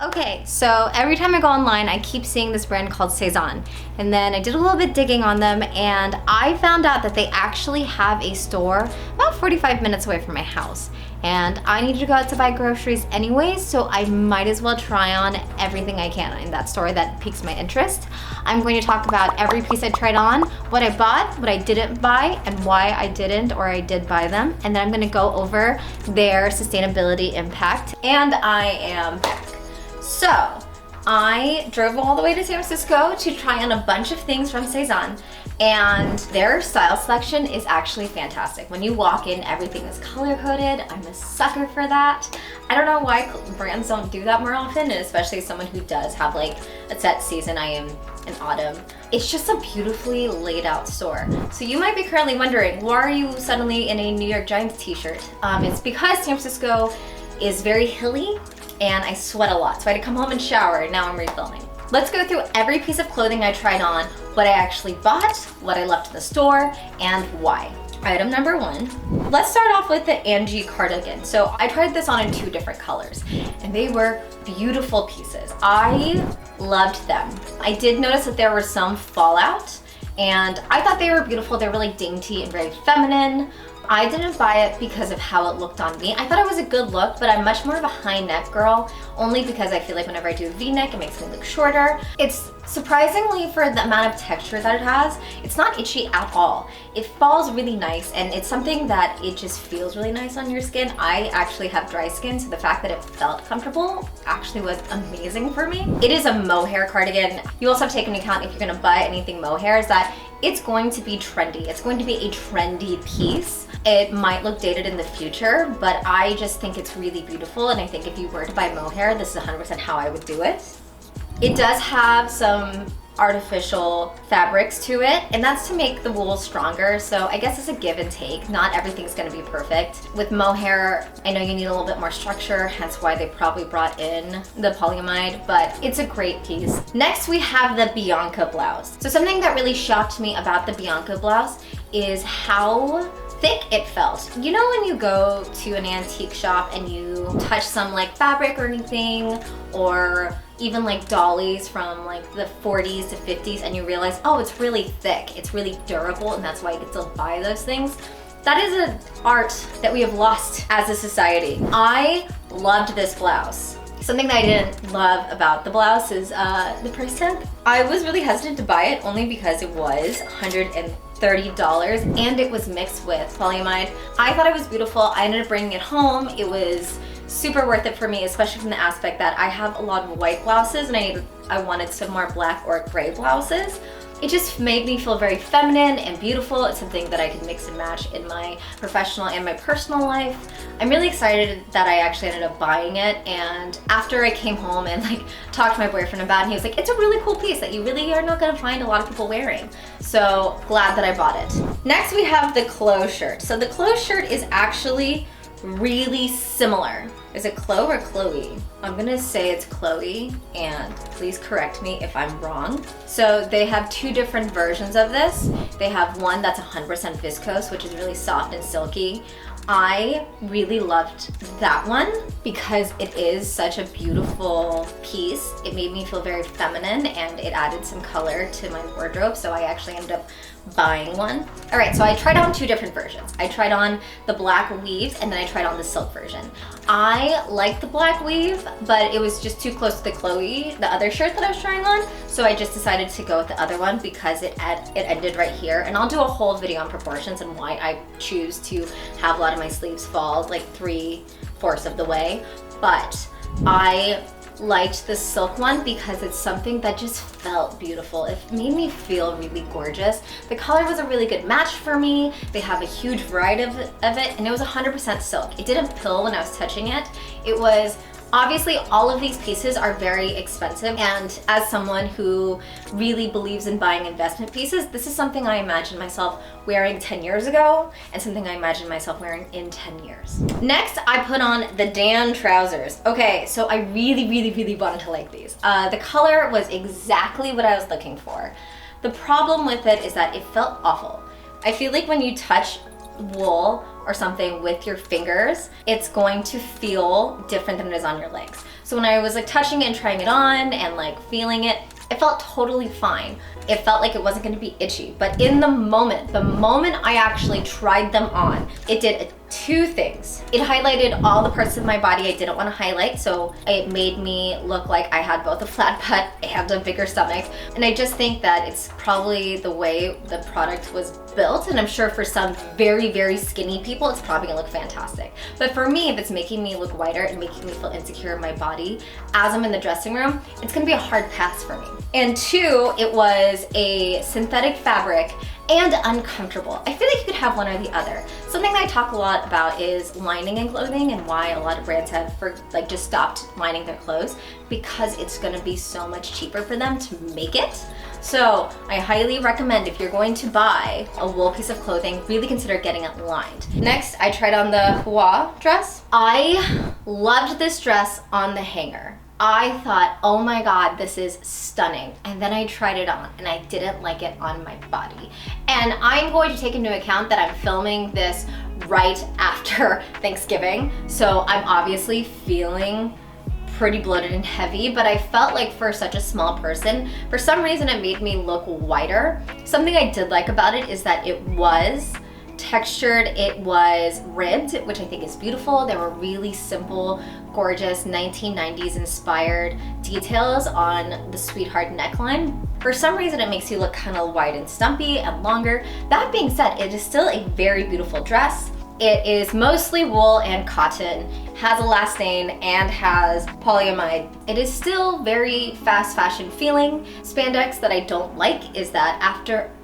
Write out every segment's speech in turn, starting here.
Okay, so every time I go online, I keep seeing this brand called Sezane. And then I did a little bit digging on them and I found out that they actually have a store about 45 minutes away from my house. And I needed to go out to buy groceries anyways, so I might as well try on everything I can in that store that piques my interest. I'm going to talk about every piece I tried on, what I bought, what I didn't buy, and why I didn't or I did buy them. And then I'm gonna go over their sustainability impact. And I am back. So, I drove all the way to San Francisco to try on a bunch of things from Sezane, and their style selection is actually fantastic. When you walk in, everything is color-coded. I'm a sucker for that. I don't know why brands don't do that more often, and especially someone who does have like a set season. I am in autumn. It's just a beautifully laid out store. So you might be currently wondering, why are you suddenly in a New York Giants t-shirt? It's because San Francisco is very hilly and I sweat a lot, so I had to come home and shower, and now I'm refilming. Let's go through every piece of clothing I tried on, what I actually bought, what I left in the store, and why. Item number one, let's start off with the Angie cardigan. So I tried this on in 2 different colors, and they were beautiful pieces. I loved them. I did notice that there was some fallout, and I thought they were beautiful. They're really dainty and very feminine. I didn't buy it because of how it looked on me. I thought it was a good look, but I'm much more of a high neck girl, only because I feel like whenever I do a V-neck, it makes me look shorter. It's surprisingly, for the amount of texture that it has, it's not itchy at all. It falls really nice, and it's something that it just feels really nice on your skin. I actually have dry skin, so the fact that it felt comfortable actually was amazing for me. It is a mohair cardigan. You also have to take into account, if you're gonna buy anything mohair, is that it's going to be trendy. It's going to be a trendy piece. It might look dated in the future, but I just think it's really beautiful, and I think if you were to buy mohair, this is 100% how I would do it. It does have some artificial fabrics to it, and that's to make the wool stronger, so I guess it's a give and take. Not everything's gonna be perfect. With mohair, I know you need a little bit more structure, hence why they probably brought in the polyamide, but it's a great piece. Next, we have the Bianca blouse. So something that really shocked me about the Bianca blouse is how thick it felt. You know when you go to an antique shop and you touch some like fabric or anything, or even like dollies from like the 40s to 50s, and you realize, oh, it's really thick, it's really durable, and that's why you can still buy those things. That is an art that we have lost as a society. I loved this blouse. Something that I didn't love about the blouse is the price tag. I was really hesitant to buy it only because it was $130 and it was mixed with polyamide. I thought it was beautiful. I ended up bringing it home. It was super worth it for me, especially from the aspect that I have a lot of white blouses and I wanted some more black or gray blouses. It just made me feel very feminine and beautiful. It's something that I can mix and match in my professional and my personal life. I'm really excited that I actually ended up buying it, and after I came home and like talked to my boyfriend about it, he was like, it's a really cool piece that you really are not gonna find a lot of people wearing. So glad that I bought it. Next we have the Chloe shirt. So the Chloe shirt is actually really similar. Is it Chloe or Chloe? I'm gonna say it's Chloe, and please correct me if I'm wrong. So they have 2 different versions of this. They have one that's 100% viscose, which is really soft and silky. I really loved that one because it is such a beautiful piece. It made me feel very feminine and it added some color to my wardrobe, so I actually ended up buying one. All right, so I tried on 2 different versions. I tried on the black weave and then I tried on the silk version. I liked the black weave, but it was just too close to the Chloe, the other shirt that I was trying on, so I just decided to go with the other one because it ended right here. And I'll do a whole video on proportions and why I choose to have a lot of my sleeves fall like 3/4 of the way. But I liked the silk one because it's something that just felt beautiful. It made me feel really gorgeous. The color was a really good match for me. They have a huge variety of it, and it was 100% silk. It didn't pill when I was touching it. It was, obviously all of these pieces are very expensive, and as someone who really believes in buying investment pieces, this is something I imagine myself wearing 10 years ago and something I imagine myself wearing in 10 years. Next, I put on the Dan trousers. Okay, so I really wanted to like these. The color was exactly what I was looking for. The problem with it is that it felt awful. I feel like when you touch wool or something with your fingers, it's going to feel different than it is on your legs. So when I was like touching it and trying it on and like feeling it, it felt totally fine. It felt like it wasn't gonna be itchy. But in the moment I actually tried them on, it did two things. It highlighted all the parts of my body I didn't want to highlight, so it made me look like I had both a flat butt and a bigger stomach. And I just think that it's probably the way the product was built, and I'm sure for some very, very skinny people, it's probably gonna look fantastic. But for me, if it's making me look whiter and making me feel insecure in my body as I'm in the dressing room, it's gonna be a hard pass for me. And two, it was a synthetic fabric and uncomfortable. I feel like you could have one or the other. Something that I talk a lot about is lining in clothing and why a lot of brands have just stopped lining their clothes, because it's gonna be so much cheaper for them to make it. So I highly recommend, if you're going to buy a wool piece of clothing, really consider getting it lined. Next, I tried on the Hua dress. I loved this dress on the hanger. I thought, oh my God, this is stunning. And then I tried it on and I didn't like it on my body. And I'm going to take into account that I'm filming this right after Thanksgiving. So I'm obviously feeling pretty bloated and heavy, but I felt like for such a small person, for some reason it made me look whiter. Something I did like about it is that it was textured, it was ribbed, which I think is beautiful. There were really simple, gorgeous 1990s inspired details on the sweetheart neckline. For some reason, it makes you look kind of wide and stumpy and longer. That being said, it is still a very beautiful dress. It is mostly wool and cotton, has elastane, and has polyamide. It is still very fast fashion feeling. Spandex that I don't like is that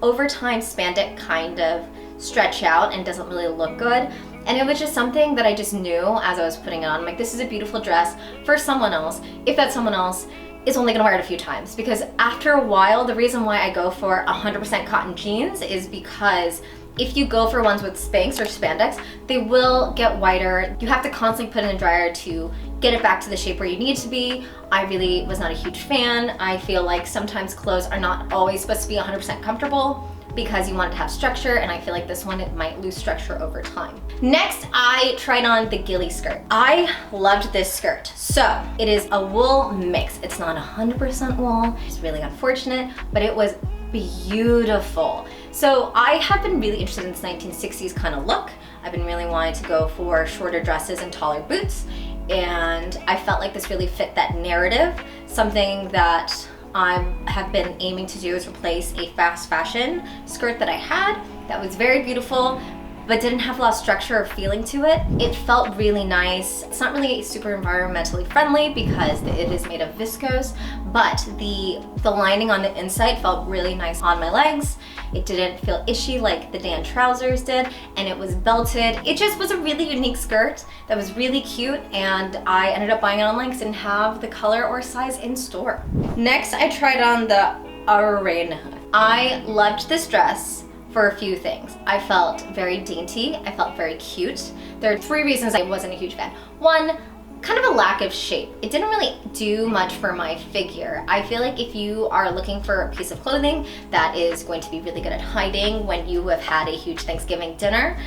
over time, spandex kind of stretch out and doesn't really look good. And it was just something that I just knew as I was putting it on. I'm like, this is a beautiful dress for someone else, if that someone else is only gonna wear it a few times. Because after a while, the reason why I go for 100% cotton jeans is because if you go for ones with Spanx or spandex, they will get whiter. You have to constantly put it in the dryer to get it back to the shape where you need it to be. I really was not a huge fan. I feel like sometimes clothes are not always supposed to be 100% comfortable because you want it to have structure, and I feel like this one, it might lose structure over time. Next, I tried on the ghillie skirt. I loved this skirt. So it is a wool mix. It's not 100% wool. It's really unfortunate, but it was beautiful. So I have been really interested in this 1960s kind of look. I've been really wanting to go for shorter dresses and taller boots, and I felt like this really fit that narrative. Something that I have been aiming to do is replace a fast fashion skirt that I had that was very beautiful but didn't have a lot of structure or feeling to it. It felt really nice. It's not really super environmentally friendly because it is made of viscose, but the lining on the inside felt really nice on my legs. It didn't feel itchy like the Dan trousers did, and it was belted. It just was a really unique skirt that was really cute, and I ended up buying it online because it didn't have the color or size in store. Next, I tried on the Arena. I loved this dress for a few things. I felt very dainty, I felt very cute. There are three reasons I wasn't a huge fan. One, kind of a lack of shape. It didn't really do much for my figure. I feel like if you are looking for a piece of clothing that is going to be really good at hiding when you have had a huge Thanksgiving dinner,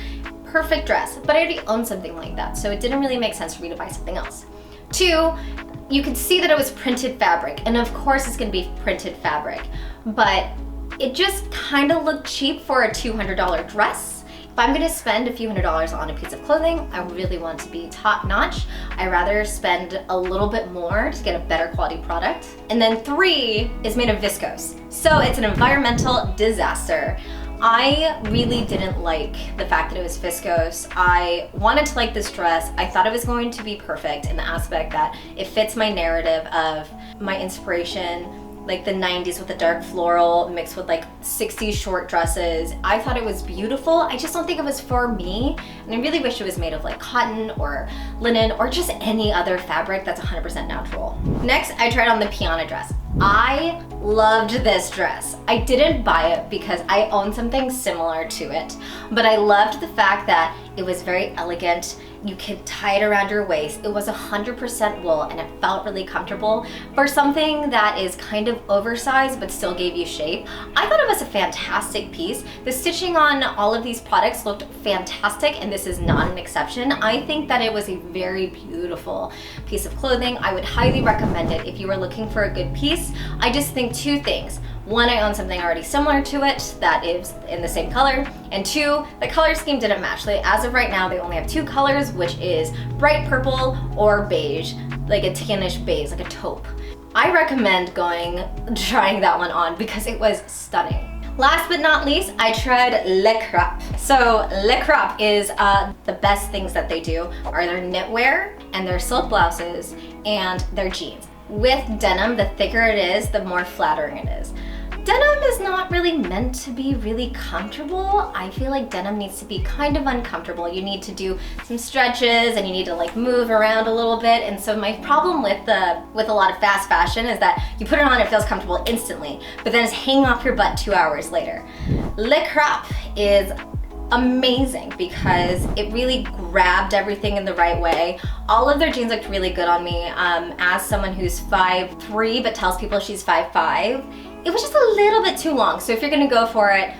perfect dress. But I already own something like that, so it didn't really make sense for me to buy something else. Two, you could see that it was printed fabric, and of course it's gonna be printed fabric, but it just kind of looked cheap for a $200 dress. If I'm gonna spend a few $100s on a piece of clothing, I really want it to be top notch. I'd rather spend a little bit more to get a better quality product. And then three is made of viscose. So it's an environmental disaster. I really didn't like the fact that it was viscose. I wanted to like this dress. I thought it was going to be perfect in the aspect that it fits my narrative of my inspiration, like the 90s with the dark floral mixed with like 60s short dresses. I thought it was beautiful. I just don't think it was for me. And I really wish it was made of like cotton or linen or just any other fabric that's 100% natural. Next, I tried on the Piana dress. I loved this dress. I didn't buy it because I own something similar to it, but I loved the fact that it was very elegant. You could tie it around your waist. It was 100% wool and it felt really comfortable for something that is kind of oversized but still gave you shape. I thought it was a fantastic piece. The stitching on all of these products looked fantastic, and this is not an exception. I think that it was a very beautiful piece of clothing. I would highly recommend it if you were looking for a good piece. I just think two things. One, I own something already similar to it that is in the same color, and two, the color scheme didn't match. Like, as of right now, they only have two colors, which is bright purple or beige, like a tannish beige, like a taupe. I recommend trying that one on because it was stunning. Last but not least, I tried Le Crêpe. So Le Crêpe is the best things that they do are their knitwear and their silk blouses and their jeans. With denim, the thicker it is, the more flattering it is. Denim is not really meant to be really comfortable. I feel like denim needs to be kind of uncomfortable. You need to do some stretches and you need to like move around a little bit. And so my problem with a lot of fast fashion is that you put it on, it feels comfortable instantly, but then it's hanging off your butt 2 hours later. Le Crêpe is amazing because it really grabbed everything in the right way. All of their jeans looked really good on me. As someone who's 5'3" but tells people she's 5'5", it was just a little bit too long. So if you're gonna go for it,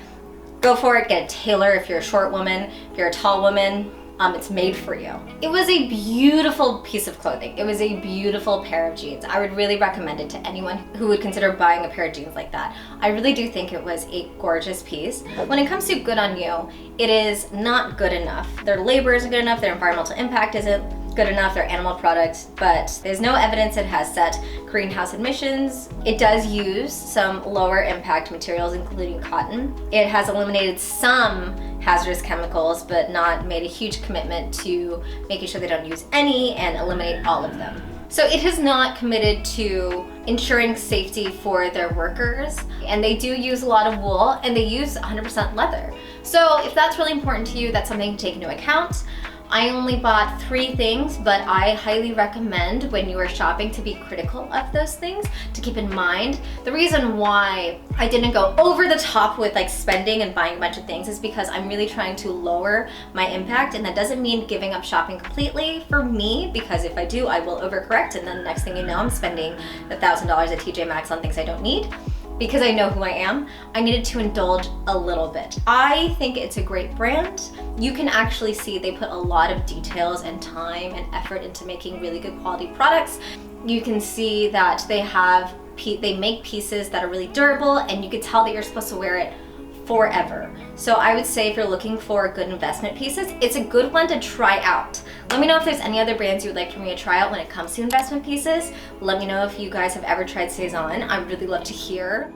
get a tailor if you're a short woman. If you're a tall woman, it's made for you. It was a beautiful piece of clothing. It was a beautiful pair of jeans. I would really recommend it to anyone who would consider buying a pair of jeans like that. I really do think it was a gorgeous piece. When it comes to good on you, it is not good enough. Their labor isn't good enough, their environmental impact isn't good enough, their animal products, but there's no evidence it has set greenhouse emissions. It does use some lower impact materials, including cotton. It has eliminated some hazardous chemicals, but not made a huge commitment to making sure they don't use any and eliminate all of them. So it has not committed to ensuring safety for their workers, and they do use a lot of wool and they use 100% leather. So if that's really important to you, that's something to take into account. I only bought 3 things, but I highly recommend when you are shopping to be critical of those things, to keep in mind. The reason why I didn't go over the top with like spending and buying a bunch of things is because I'm really trying to lower my impact, and that doesn't mean giving up shopping completely for me, because if I do, I will overcorrect, and then the next thing you know, I'm spending $1,000 at TJ Maxx on things I don't need. Because I know who I am, I needed to indulge a little bit. I think it's a great brand. You can actually see they put a lot of details and time and effort into making really good quality products. You can see that they make pieces that are really durable, and you could tell that you're supposed to wear it forever. So I would say if you're looking for good investment pieces, it's a good one to try out. Let me know if there's any other brands you would like for me to try out when it comes to investment pieces. Let me know if you guys have ever tried Sezane. I would really love to hear.